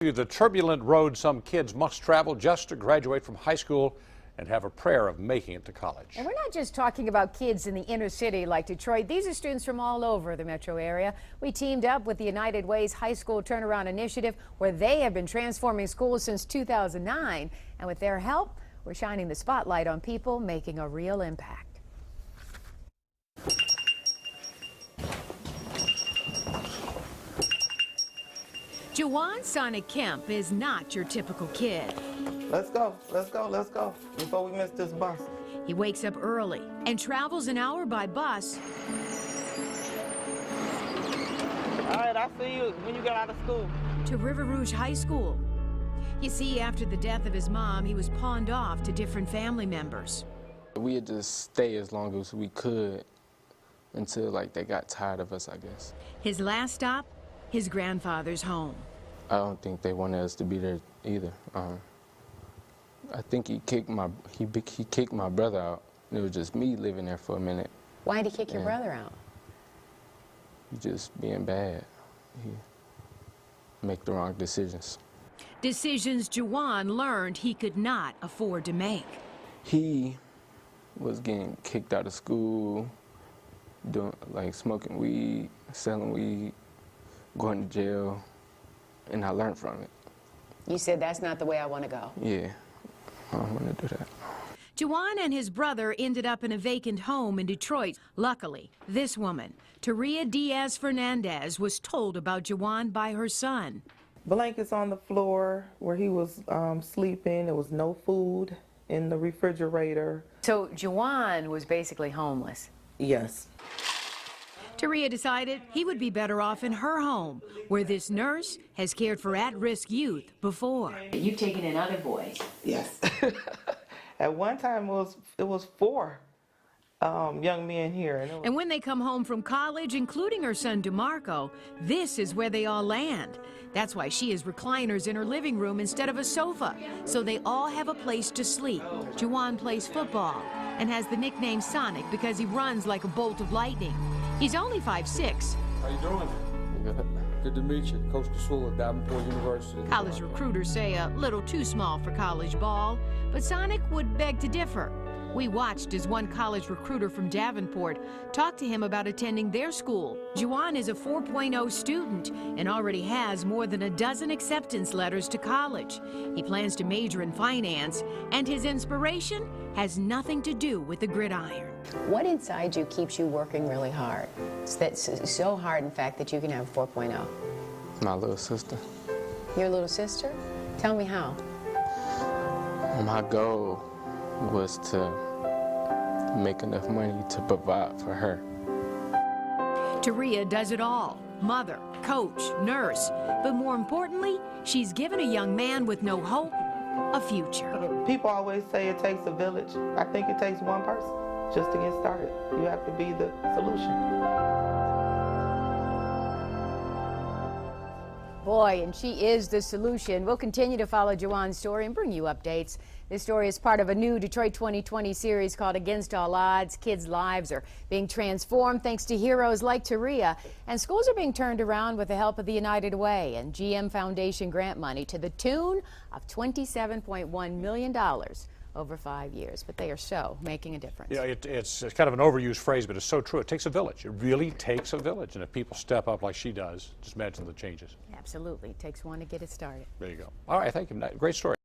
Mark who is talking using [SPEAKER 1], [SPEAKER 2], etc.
[SPEAKER 1] The turbulent road some kids must travel just to graduate from high school and have a prayer of making it to college.
[SPEAKER 2] And we're not just talking about kids in the inner city like Detroit. These are students from all over the metro area. We teamed up with the United Way's High School Turnaround Initiative, where they have been transforming schools since 2009. And with their help, we're shining the spotlight on people making a real impact. Juwan Sonic Kemp is not your typical kid.
[SPEAKER 3] Let's go, before we miss this bus.
[SPEAKER 2] He wakes up early and travels an hour by bus.
[SPEAKER 3] All right, I'll see you when you get out of school.
[SPEAKER 2] To River Rouge High School. You see, after the death of his mom, he was pawned off to different family members.
[SPEAKER 4] We had to stay as long as we could until they got tired of us, I guess.
[SPEAKER 2] His last stop, his grandfather's home.
[SPEAKER 4] I don't think they wanted us to be there either. I think he kicked my brother out. It was just me living there for a minute.
[SPEAKER 2] Why did he kick your brother out?
[SPEAKER 4] He just being bad. He make the wrong decisions.
[SPEAKER 2] Decisions Juwan learned he could not afford to make.
[SPEAKER 4] He was getting kicked out of school, doing smoking weed, selling weed, going to jail, and I learned from it.
[SPEAKER 2] You said that's not the way I want to go.
[SPEAKER 4] Yeah, I don't want to do that.
[SPEAKER 2] Juwan and his brother ended up in a vacant home in Detroit. Luckily, this woman, Taria Diaz Fernandez, was told about Juwan by her son.
[SPEAKER 3] Blankets on the floor where he was sleeping. There was no food in the refrigerator.
[SPEAKER 2] So Juwan was basically homeless.
[SPEAKER 3] Yes.
[SPEAKER 2] Taria decided he would be better off in her home, where this nurse has cared for at-risk youth before. You've taken in other boys.
[SPEAKER 3] Yes. At one time, it was 4 young men here.
[SPEAKER 2] And when they come home from college, including her son DeMarco, this is where they all land. That's why she has recliners in her living room instead of a sofa, so they all have a place to sleep. Juwan plays football and has the nickname Sonic because he runs like a bolt of lightning. He's only 5'6".
[SPEAKER 5] How you doing?
[SPEAKER 4] Good.
[SPEAKER 5] Good to meet you. Coach DeSuel at Davenport University.
[SPEAKER 2] College recruiters say a little too small for college ball, but Sonic would beg to differ. We watched as one college recruiter from Davenport talked to him about attending their school. Juwan is a 4.0 student and already has more than a dozen acceptance letters to college. He plans to major in finance, and his inspiration has nothing to do with the gridiron.
[SPEAKER 6] What inside you keeps you working really hard? That's so hard, in fact, that you can have 4.0.
[SPEAKER 4] My little sister.
[SPEAKER 6] Your little sister? Tell me how.
[SPEAKER 4] My goal was to make enough money to provide for her.
[SPEAKER 2] Taria does it all. Mother, coach, nurse. But more importantly, she's given a young man with no hope a future.
[SPEAKER 3] People always say it takes a village. I think it takes one person just to get started. You have to be the solution.
[SPEAKER 2] Boy, and she is the solution. We'll continue to follow Juwan's story and bring you updates. This story is part of a new Detroit 2020 series called Against All Odds. Kids' lives are being transformed thanks to heroes like Taria. And schools are being turned around with the help of the United Way and GM Foundation grant money to the tune of $27.1 million over 5 years. But they are so making a difference.
[SPEAKER 1] Yeah, it's kind of an overused phrase, but it's so true. It takes a village. It really takes a village. And if people step up like she does, just imagine the changes.
[SPEAKER 2] Absolutely. It takes one to get it started.
[SPEAKER 1] There you go. All right, thank you. Great story.